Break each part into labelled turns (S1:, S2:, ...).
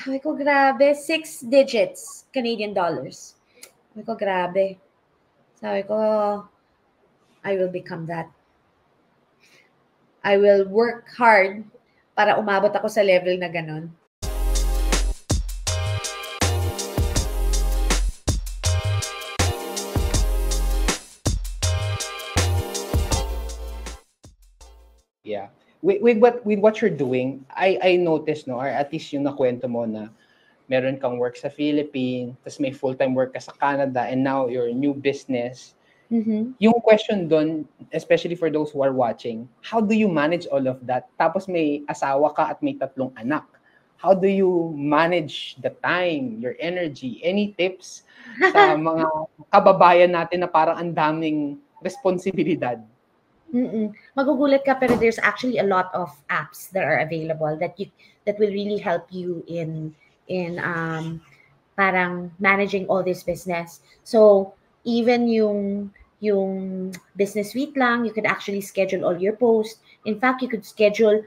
S1: Sabi ko, grabe, 6 digits, Canadian dollars. Sabi ko, grabe. Sabi ko, I will become that. I will work hard para umabot ako sa level na ganun.
S2: Yeah. With what you're doing, I noticed, no, or at least yung nakwento mo na meron kang work sa Philippines, tapos may full-time work ka sa Canada, and now your new business. Yung question doon, especially for those who are watching, how do you manage all of that? Tapos may asawa ka at may 3 anak. How do you manage the time, your energy? Any tips sa mga kababayan natin na parang ang daming responsibilidad?
S1: Magugulat ka, pero there's actually a lot of apps that are available that will really help you in parang managing all this business. So even yung business suite lang, you could actually schedule all your posts. In fact, you could schedule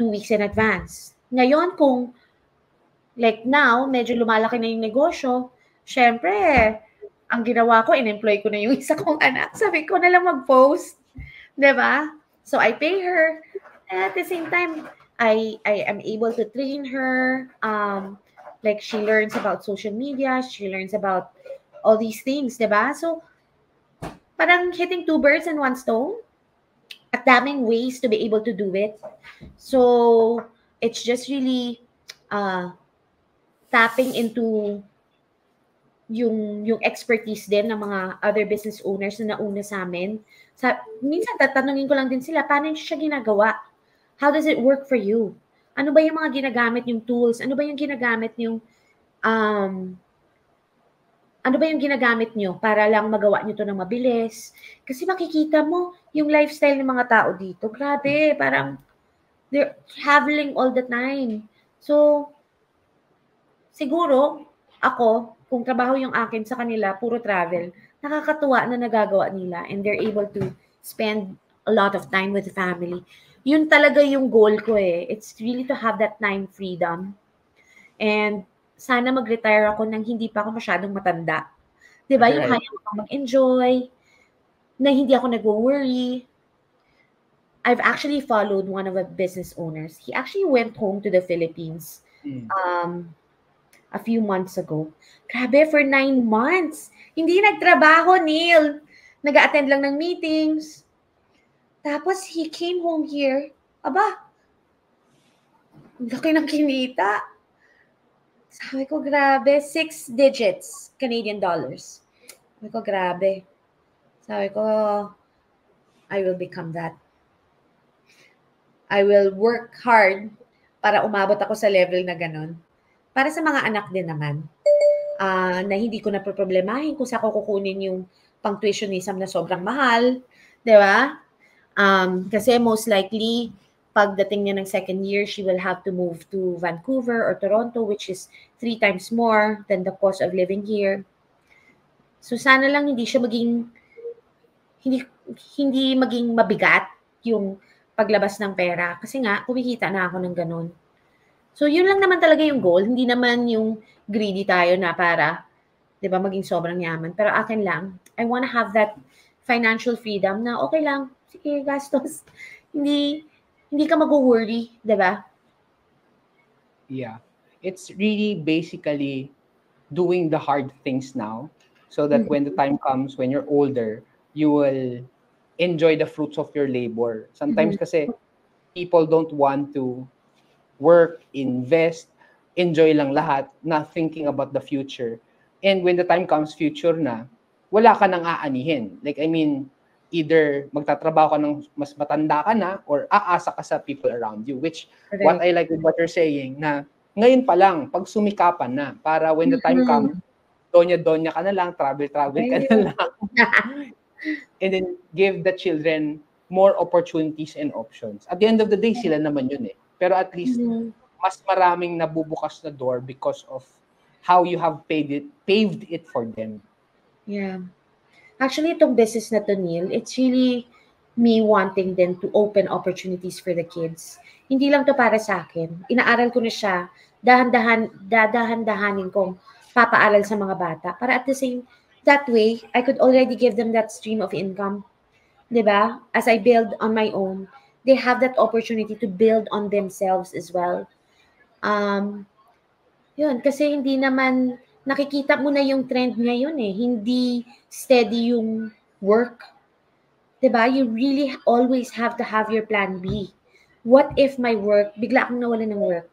S1: 2 weeks in advance. Ngayon, kung like now, medyo lumalaki na yung negosyo, syempre, ang ginawa ko, in-employ ko na yung isa kong anak. Sabi ko na lang mag-post. Diba? So I pay her. And at the same time, I am able to train her. Like she learns about social media. She learns about all these things. Diba? So parang hitting 2 birds in 1 stone. At daming ways to be able to do it. So it's just really tapping into yung expertise din ng mga other business owners na nauna sa amin. Minsan tatanungin ko lang din sila, paano siya ginagawa? How does it work for you? Ano ba yung mga ginagamit yung tools? Ano ba yung ginagamit yung para lang magawa nyo to ng mabilis? Kasi makikita mo yung lifestyle ng mga tao dito. Grabe, parang they're traveling all the time. So, siguro, ako, kung trabaho yung akin sa kanila, puro travel, nakakatuwa na nagagawa nila and they're able to spend a lot of time with the family. Yun talaga yung goal ko eh. It's really to have that time freedom. And sana mag-retire ako nang hindi pa ako masyadong matanda. Diba? Yung kaya ko mag-enjoy, na hindi ako nag-worry. I've actually followed one of the business owners. He actually went home to the Philippines. A few months ago. Grabe, for 9 months. Hindi nagtrabaho, Neil. Nag-attend lang ng meetings. Tapos, he came home here. Aba, laki ng kinita. Sabi ko, grabe, 6 digits, Canadian dollars. Sabi ko, grabe. Sabi ko, I will become that. I will work hard para umabot ako sa level na ganun. Para sa mga anak din naman, na hindi ko na problemahin kung saan ko kukunin yung pang-tuitionism na sobrang mahal, di ba? Kasi most likely, pagdating niya ng 2nd year, she will have to move to Vancouver or Toronto, which is 3 times more than the cost of living here. So sana lang hindi maging mabigat yung paglabas ng pera. Kasi nga, kumikita na ako ng ganun. So, yun lang naman talaga yung goal. Hindi naman yung greedy tayo na para, di ba, maging sobrang yaman. Pero akin lang, I want to have that financial freedom na okay lang, sige, gastos. Hindi ka mag-worry, di ba?
S2: Yeah. It's really basically doing the hard things now so that when the time comes, when you're older, you will enjoy the fruits of your labor. Sometimes kasi people don't want to work, invest, enjoy lang lahat, not thinking about the future. And when the time comes, future na, wala ka nang aanihin. Like, I mean, either magtatrabaho ka ng mas matanda ka na or aasa ka sa people around you. Which, what I like with what you're saying, na ngayon pa lang, pag sumikapan na, para when the time comes, donya-donya ka na lang, travel ka na lang. And then, give the children more opportunities and options. At the end of the day, sila naman yun eh. Pero at least, mas maraming nabubukas na door because of how you have paved it for them.
S1: Yeah. Actually, itong business na to, Neil, it's really me wanting then to open opportunities for the kids. Hindi lang to para sa akin. Inaaral ko na siya, dadahan-dahanin kong papaaral sa mga bata. Para at the same, that way, I could already give them that stream of income. 'Di ba? As I build on my own, they have that opportunity to build on themselves as well. Yun, kasi hindi naman, nakikita mo na yung trend ngayon eh. Hindi steady yung work. 'Di ba? You really always have to have your plan B. What if my work, bigla akong nawalan ng work?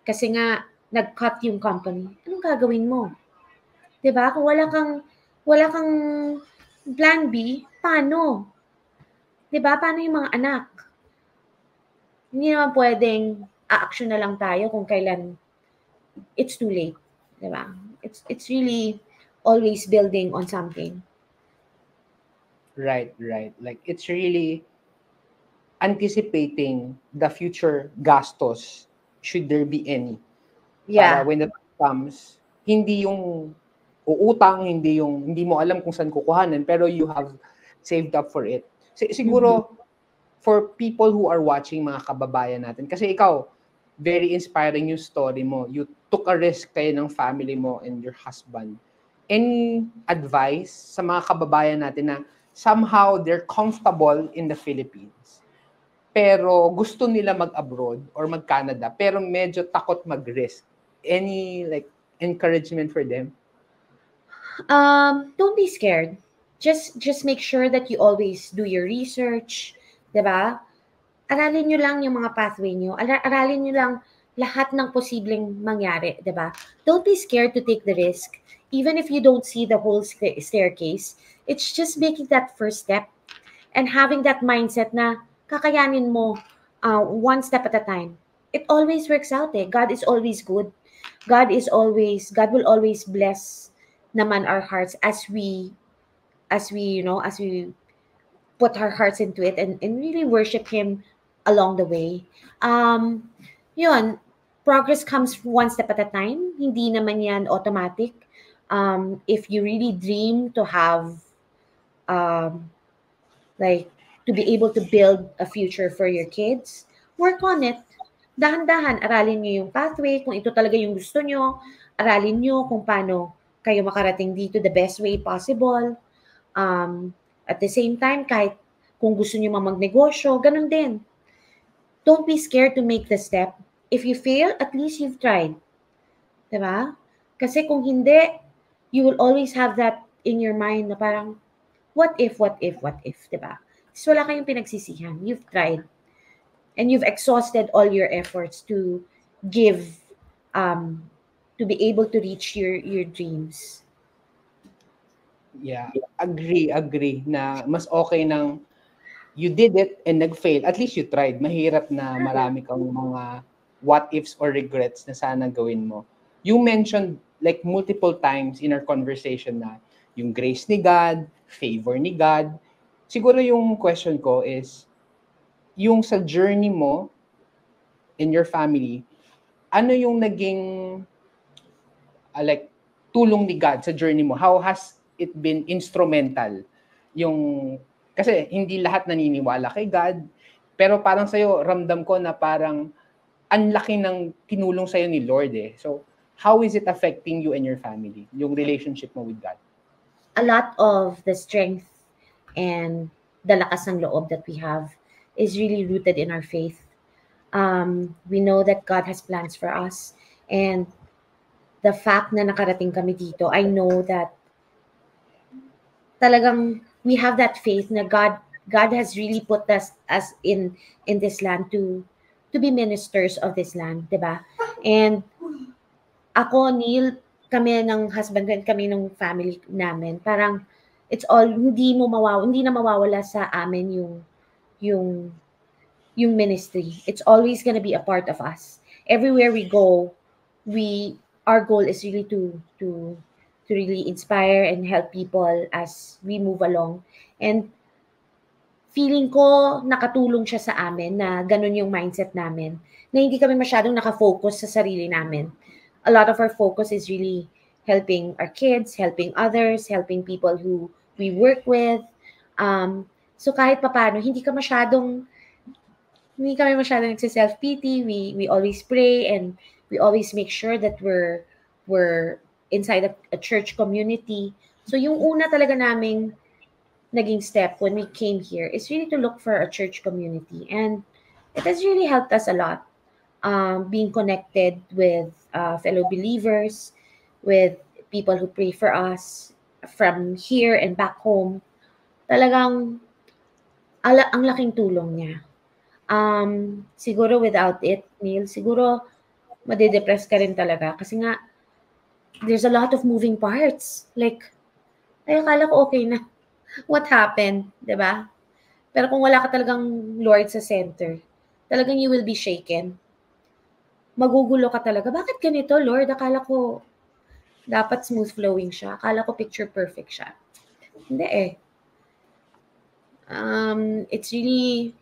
S1: Kasi nga, nag-cut yung company. Anong gagawin mo? 'Di ba? Kung wala kang plan B, paano? 'Di ba? Paano yung mga anak? Hindi naman pwedeng a-action na lang tayo kung kailan it's too late. 'Di ba? It's really always building on something.
S2: Right. Like, it's really anticipating the future gastos, should there be any. Para
S1: Yeah.
S2: when the time comes, hindi yung uutang, hindi mo alam kung saan kukuhanin, pero you have saved up for it. Siguro, for people who are watching, mga kababayan natin, kasi ikaw, very inspiring yung story mo. You took a risk kayo ng family mo and your husband. Any advice sa mga kababayan natin na somehow they're comfortable in the Philippines, pero gusto nila mag-abroad or mag-Canada, pero medyo takot mag-risk? Any like encouragement for them?
S1: Don't be scared. Just make sure that you always do your research, 'di ba? Aralin niyo lang yung mga pathway niyo. Aralin niyo lang lahat ng posibleng mangyari, 'di ba? Don't be scared to take the risk. Even if you don't see the whole staircase, it's just making that first step and having that mindset na kakayanin mo one step at a time. It always works out eh. God is always good. God will always bless naman our hearts as we put our hearts into it and really worship Him along the way. Yun, progress comes one step at a time. Hindi naman yan automatic. If you really dream to have, like, to be able to build a future for your kids, work on it. Dahan-dahan, aralin nyo yung pathway, kung ito talaga yung gusto nyo, aralin nyo kung paano kayo makarating dito the best way possible. At the same time, kahit kung gusto nyo magnegosyo, ganun din. Don't be scared to make the step. If you fail, at least you've tried. Diba? Kasi kung hindi, you will always have that in your mind na parang, what if, diba? So wala kayong pinagsisihan. You've tried. And you've exhausted all your efforts to give, to be able to reach your dreams.
S2: Yeah, agree na mas okay nang you did it and nag-fail. At least you tried. Mahirap na marami kang mga what ifs or regrets na sana gawin mo. You mentioned like multiple times in our conversation na yung grace ni God, favor ni God. Siguro yung question ko is, yung sa journey mo in your family, ano yung naging like tulong ni God sa journey mo? How has it been instrumental? Yung kasi hindi lahat naniniwala kay God, pero parang sa'yo, ramdam ko na parang ang laki ng tinulong sa'yo ni Lord eh. So, how is it affecting you and your family, yung relationship mo with God?
S1: A lot of the strength and the lakas ng loob that we have is really rooted in our faith. We know that God has plans for us, and the fact na nakarating kami dito, I know that talagang we have that faith na God has really put us as in this land to be ministers of this land, 'di ba? And ako, Neil, kami ng husband ko and kami ng family namin, parang it's all, hindi na mawawala sa amin yung ministry. It's always gonna be a part of us. Everywhere we go, our goal is really to really inspire and help people as we move along. And feeling ko nakatulong siya sa amin na ganun yung mindset namin, na hindi kami masyadong nakafocus sa sarili namin. A lot of our focus is really helping our kids, helping others, helping people who we work with. So kahit papaano, hindi kami masyadong nagsi-self-pity. We always pray, and we always make sure that we're inside a church community. So yung una talaga naming naging step when we came here is really to look for a church community. And it has really helped us a lot. Being connected with fellow believers, with people who pray for us from here and back home. Talagang ang laking tulong niya. Siguro without it, Neil, siguro madedepress ka rin talaga kasi nga there's a lot of moving parts. Like, ay, akala ko okay na. What happened? 'Di ba? Pero kung wala ka talagang Lord sa center, talagang you will be shaken. Magugulo ka talaga. Bakit ganito, Lord? Akala ko dapat smooth flowing siya. Akala ko picture perfect siya. Hindi eh. It's really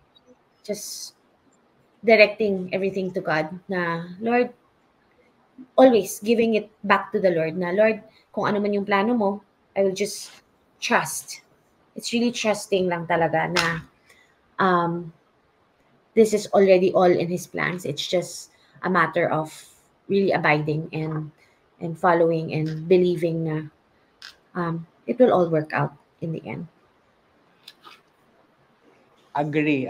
S1: just directing everything to God na, Lord, always giving it back to the Lord na, Lord, kung ano man yung plano mo, I will just trust. It's really trusting lang talaga na this is already all in His plans. It's just a matter of really abiding and following and believing na it will all work out in the end.
S2: Agree.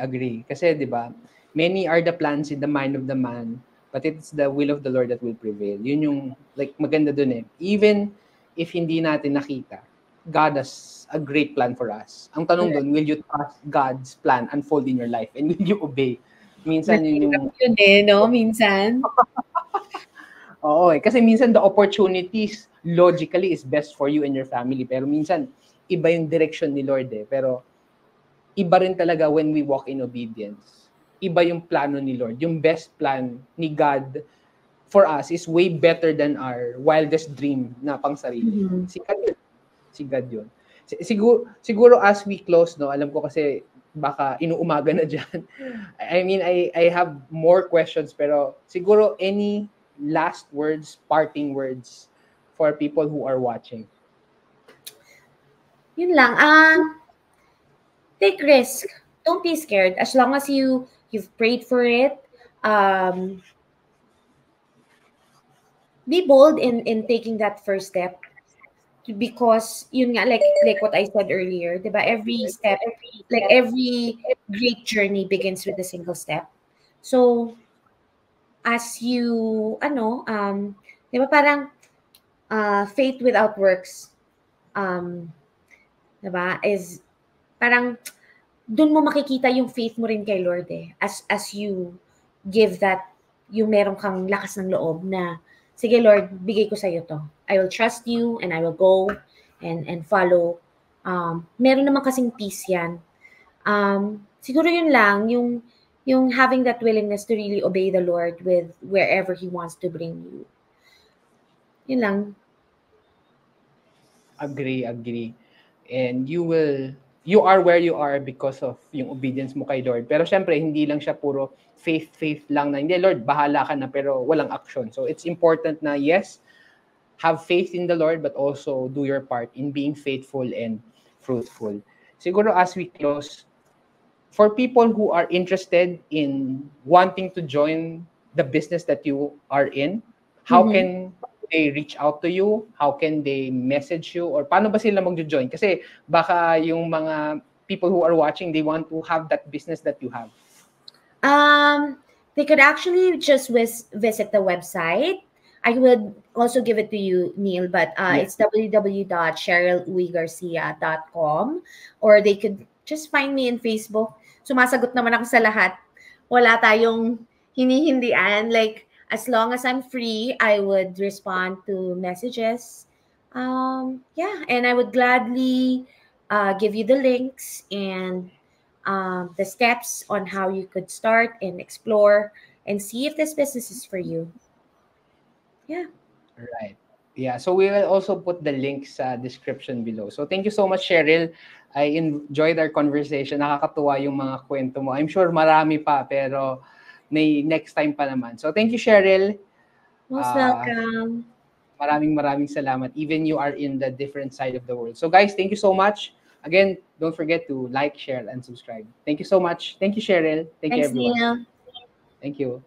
S2: Kasi, di ba, many are the plans in the mind of the man, but it's the will of the Lord that will prevail. Yun yung, like, maganda dun eh. Even if hindi natin nakita, God has a great plan for us. Ang tanong dun, will you trust God's plan unfold in your life? And will you obey? Minsan yun yung...
S1: Yun eh, no? Minsan.
S2: Oo eh. Kasi minsan the opportunities logically is best for you and your family. Pero minsan, iba yung direction ni Lord eh. Pero iba rin talaga when we walk in obedience. Iba yung plano ni Lord. Yung best plan ni God for us is way better than our wildest dream na pang sarili.
S1: Mm-hmm.
S2: Si God yun. Siguro as we close, no, alam ko kasi baka inuumaga na dyan. I mean, I have more questions, pero siguro any last words, parting words for people who are watching?
S1: Yun lang. Take risk. Don't be scared. As long as you've prayed for it, be bold in taking that first step. Because yun nga, like what I said earlier, diba? Every step, like every great journey begins with a single step. So as you diba parang faith without works, diba, is parang dun mo makikita yung faith mo rin kay Lord eh. As you give that, yung meron kang lakas ng loob na, sige Lord, bigay ko sa'yo to. I will trust you and I will go and follow. Meron naman kasing peace yan. Siguro yun lang, yung having that willingness to really obey the Lord with wherever He wants to bring you. Yun lang.
S2: Agree. And you are where you are because of yung obedience mo kay Lord. Pero syempre, hindi lang siya puro faith lang na, hindi, Lord, bahala ka na, pero walang action. So it's important na, yes, have faith in the Lord, but also do your part in being faithful and fruitful. Siguro as we close, for people who are interested in wanting to join the business that you are in, how can they reach out to you? How can they message you? Or paano ba sila mag-join? Kasi baka yung mga people who are watching, they want to have that business that you have.
S1: They could actually just visit the website. I would also give it to you, Neil, but it's www.cheryluigarcia.com, or they could just find me in Facebook. Sumasagot naman ako sa lahat. Wala tayong hinihindian. Like, as long as I'm free, I would respond to messages. Yeah, and I would gladly give you the links and the steps on how you could start and explore and see if this business is for you. Yeah.
S2: Right. Yeah. So we will also put the links sa description below. So thank you so much, Cheryl. I enjoyed our conversation. Nakakatuwa yung mga kwento mo. I'm sure marami pa, pero may next time pa naman. So thank you, Cheryl.
S1: Most welcome.
S2: Maraming salamat. Even you are in the different side of the world. So guys, thank you so much. Again, don't forget to like, share, and subscribe. Thank you so much. Thank you, Cheryl. Thank you,
S1: Thanks,
S2: everyone.
S1: Neil.
S2: Thank you.